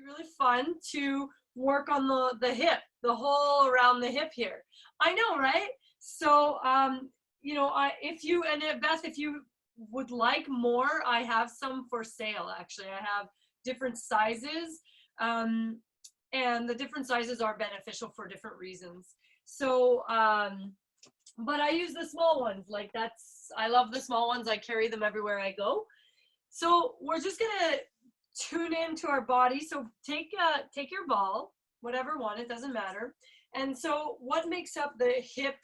really fun to work on the hip, the whole around the hip here. I know, right? So, you know, Beth, if you would like more, I have some for sale, actually. I have different sizes, and the different sizes are beneficial for different reasons. So, but I use the small ones. Like I love the small ones. I carry them everywhere I go. So we're just gonna tune into our body. So take your ball, whatever one, it doesn't matter. And so what makes up the hip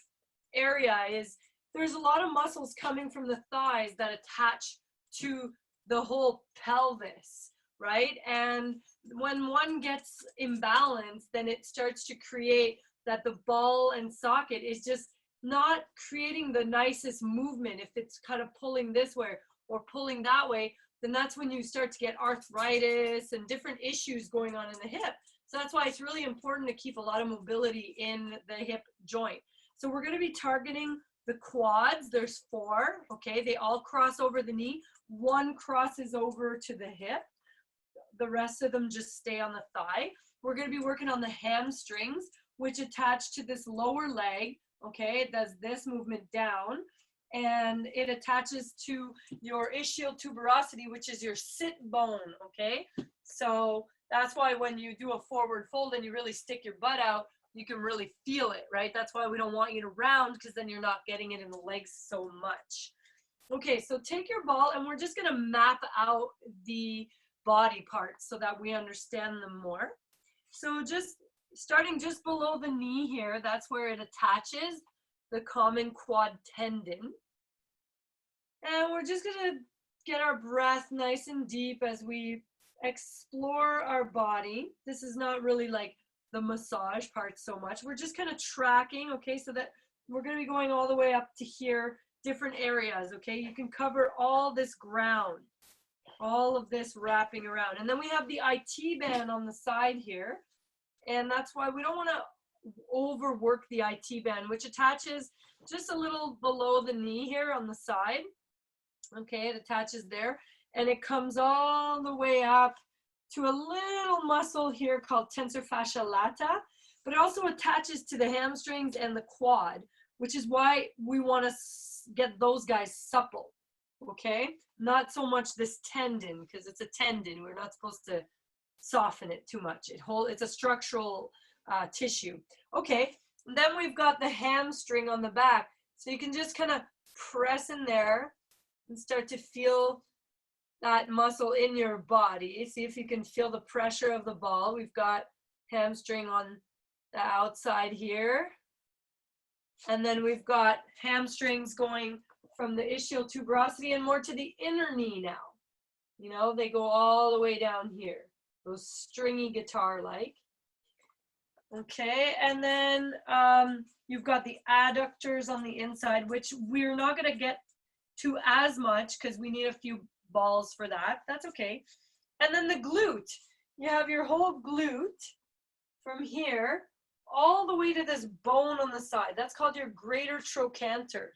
area is there's a lot of muscles coming from the thighs that attach to the whole pelvis, right? And when one gets imbalanced, then it starts to create that the ball and socket is just not creating the nicest movement. If it's kind of pulling this way or pulling that way, then that's when you start to get arthritis and different issues going on in the hip. So that's why it's really important to keep a lot of mobility in the hip joint. So we're going to be targeting the quads. There's 4, okay? They all cross over the knee. One crosses over to the hip. The rest of them just stay on the thigh. We're going to be working on the hamstrings, which attach to this lower leg, okay? It does this movement down, and it attaches to your ischial tuberosity, which is your sit bone, okay? So that's why when you do a forward fold and you really stick your butt out, you can really feel it, right? That's why we don't want you to round, because then you're not getting it in the legs so much. Okay, so take your ball and we're just gonna map out the body parts so that we understand them more. So just starting just below the knee here, that's where it attaches, the common quad tendon. And we're just gonna get our breath nice and deep as we explore our body. This is not really like the massage part so much. We're just kind of tracking, okay, so that we're going to be going all the way up to here, different areas, okay? You can cover all this ground, all of this wrapping around. And then we have the IT band on the side here, and that's why we don't want to overwork the IT band, which attaches just a little below the knee here on the side, okay? It attaches there, and it comes all the way up to a little muscle here called tensor fascia lata, but it also attaches to the hamstrings and the quad, which is why we want to get those guys supple, okay? Not so much this tendon, because it's a tendon. We're not supposed to soften it too much. It's a structural tissue. Okay, and then we've got the hamstring on the back. So you can just kind of press in there and start to feel that muscle in your body. See if you can feel the pressure of the ball. We've got hamstring on the outside here. And then we've got hamstrings going from the ischial tuberosity and more to the inner knee now. You know, they go all the way down here. Those stringy guitar-like. Okay, and then you've got the adductors on the inside, which we're not going to get to as much because we need a few balls for that. That's okay. And then the glute. You have your whole glute from here all the way to this bone on the side. That's called your greater trochanter.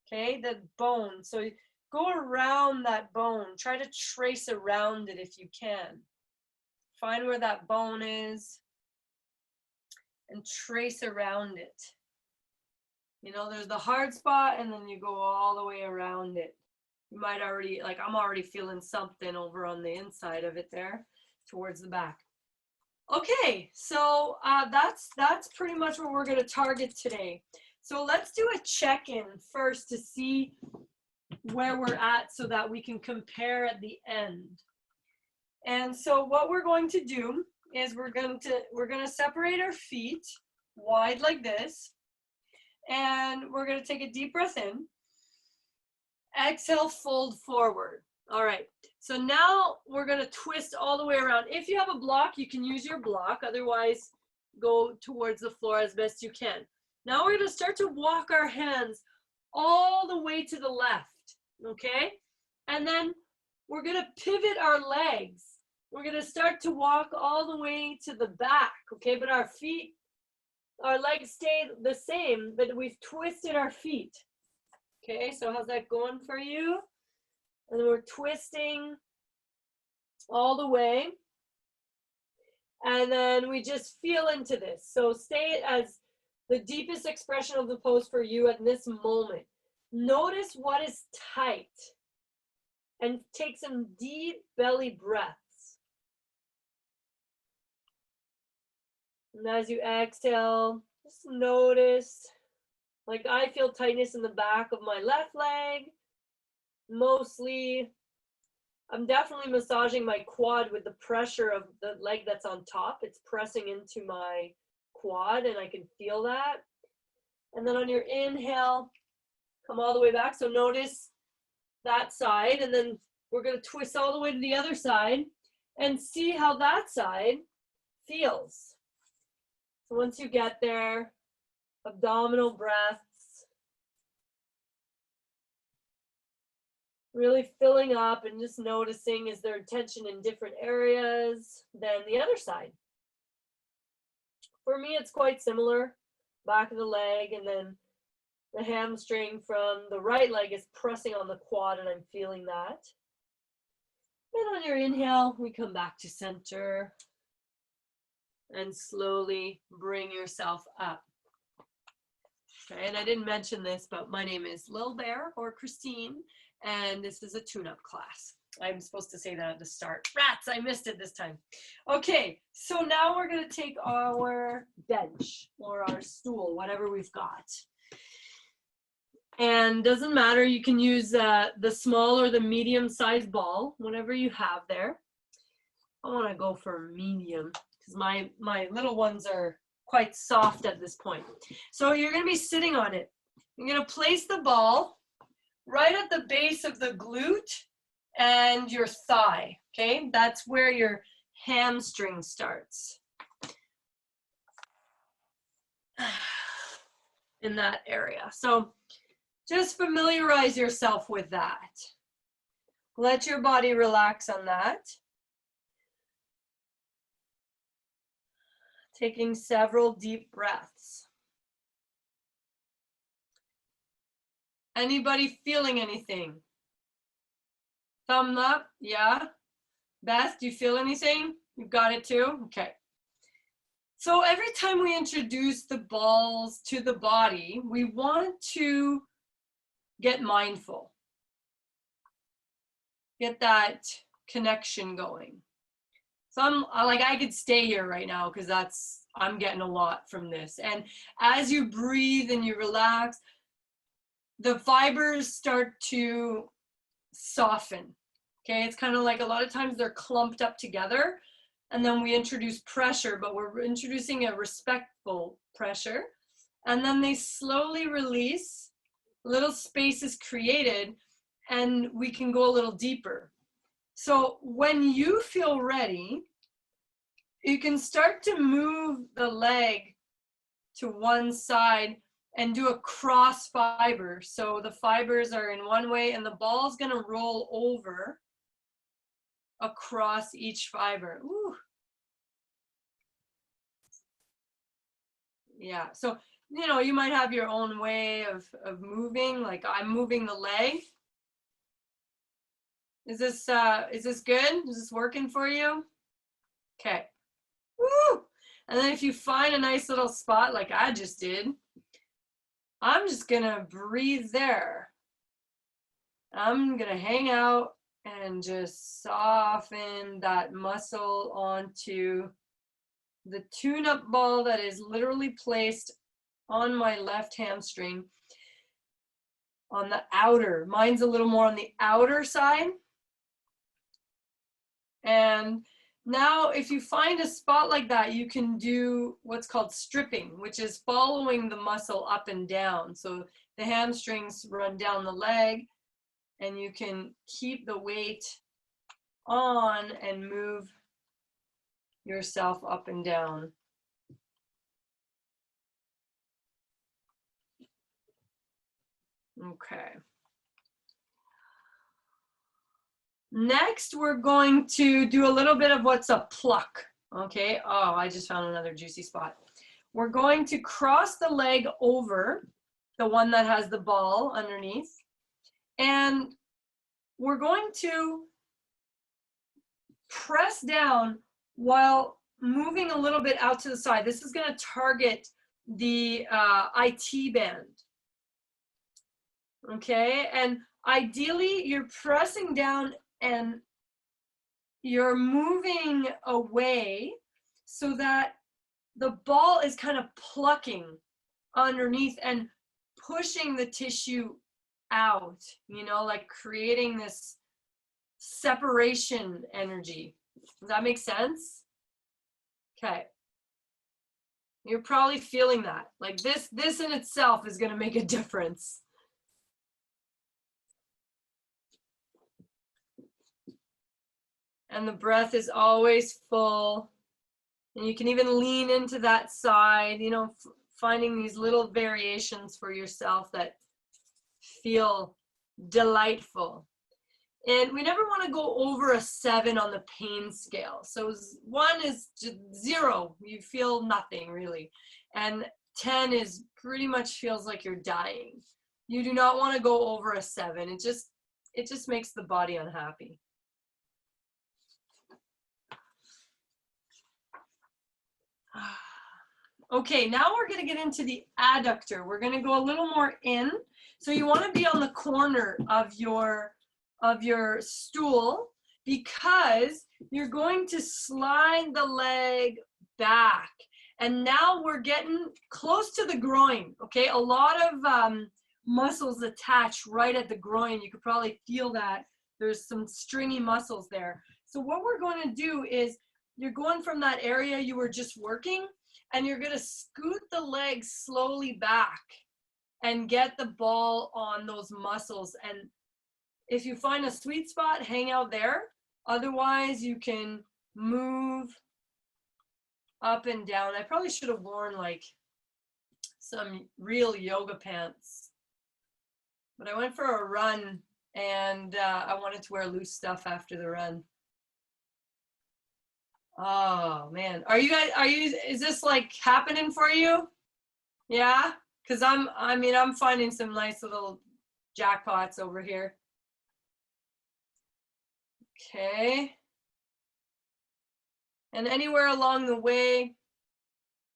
Okay, the bone. So go around that bone. Try to trace around it if you can. Find where that bone is and trace around it. You know, there's the hard spot and then you go all the way around it. You might already, like I'm already feeling something over on the inside of it there towards the back. Okay, so that's pretty much what we're going to target today. So let's do a check-in first to see where we're at so that we can compare at the end. And so what we're going to do is we're going to separate our feet wide like this, and we're going to take a deep breath in. Exhale, fold forward. All right, so now we're going to twist all the way around. If you have a block, you can use your block. Otherwise, go towards the floor as best you can. Now we're going to start to walk our hands all the way to the left, okay? And then we're going to pivot our legs. We're going to start to walk all the way to the back, okay? But our feet, our legs stay the same, but we've twisted our feet. Okay, so how's that going for you? And then we're twisting all the way. And then we just feel into this. So stay as the deepest expression of the pose for you at this moment. Notice what is tight and take some deep belly breaths. And as you exhale, just notice, like I feel tightness in the back of my left leg. Mostly, I'm definitely massaging my quad with the pressure of the leg that's on top. It's pressing into my quad and I can feel that. And then on your inhale, come all the way back. So notice that side, and then we're going to twist all the way to the other side and see how that side feels. So once you get there, abdominal breaths, really filling up and just noticing, is there tension in different areas than the other side? For me, it's quite similar. Back of the leg, and then the hamstring from the right leg is pressing on the quad, and I'm feeling that. And on your inhale, we come back to center and slowly bring yourself up. Okay, and I didn't mention this, but my name is Lil Bear or Christine, and this is a tune-up class. I'm supposed to say that at the start. Rats, I missed it this time. Okay, so now we're going to take our bench or our stool, whatever we've got. And doesn't matter, you can use the small or the medium-sized ball, whatever you have there. I want to go for medium because my little ones are quite soft at this point. So you're going to be sitting on it. You're going to place the ball right at the base of the glute and your thigh, okay? That's where your hamstring starts. In that area. So just familiarize yourself with that. Let your body relax on that. Taking several deep breaths. Anybody feeling anything? Thumb up, yeah. Beth, do you feel anything? You've got it too? Okay. So every time we introduce the balls to the body, we want to get mindful. Get that connection going. So I could stay here right now because I'm getting a lot from this. And as you breathe and you relax, the fibers start to soften. Okay, it's kind of like a lot of times they're clumped up together, and then we introduce pressure, but we're introducing a respectful pressure, and then they slowly release, little space is created, and we can go a little deeper. So when you feel ready, you can start to move the leg to one side and do a cross fiber. So the fibers are in one way and the ball is going to roll over across each fiber. Ooh. Yeah, so you might have your own way of moving, like I'm moving the leg. Is this good? Is this working for you? Okay. Woo! And then if you find a nice little spot like I just did, I'm just gonna breathe there. I'm gonna hang out and just soften that muscle onto the tune-up ball that is literally placed on my left hamstring on the outer. Mine's a little more on the outer side. And now if you find a spot like that, you can do what's called stripping, which is following the muscle up and down. So the hamstrings run down the leg and you can keep the weight on and move yourself up and down. Okay. Next, we're going to do a little bit of what's a pluck. Okay. Oh, I just found another juicy spot. We're going to cross the leg over, the one that has the ball underneath, and we're going to press down while moving a little bit out to the side. This is going to target the IT band. Okay, and ideally you're pressing down and you're moving away so that the ball is kind of plucking underneath and pushing the tissue out, you know, like creating this separation energy. Does that make sense? Okay. You're probably feeling that. Like this in itself is going to make a difference. And the breath is always full. And you can even lean into that side, you know, finding these little variations for yourself that feel delightful. And we never want to go over a 7 on the pain scale. So 1 is 0, you feel nothing really. And 10 is pretty much feels like you're dying. You do not want to go over a 7. It just makes the body unhappy. Okay, now we're going to get into the adductor. We're going to go a little more in. So you want to be on the corner of your stool because you're going to slide the leg back. And now we're getting close to the groin, okay? A lot of muscles attach right at the groin. You could probably feel that. There's some stringy muscles there. So what we're going to do is you're going from that area you were just working, and you're going to scoot the legs slowly back and get the ball on those muscles. And if you find a sweet spot, hang out there. Otherwise, you can move up and down. I probably should have worn like some real yoga pants. But I went for a run and I wanted to wear loose stuff after the run. Oh man, is this like happening for you? Yeah, because I'm finding some nice little jackpots over here. Okay. And anywhere along the way,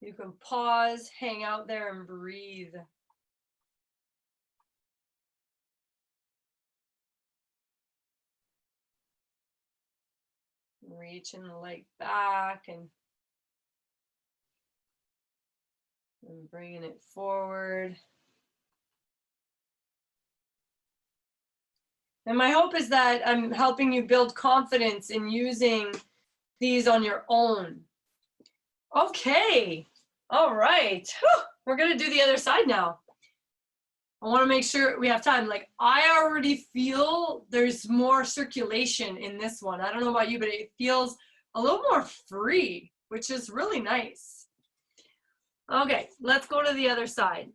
you can pause, hang out there and breathe. Reaching the leg back and bringing it forward. And my hope is that I'm helping you build confidence in using these on your own. Okay, all right. Whew. We're gonna do the other side now. I want to make sure we have time. Like I already feel there's more circulation in this one. I don't know about you, but it feels a little more free, which is really nice. Okay, let's go to the other side.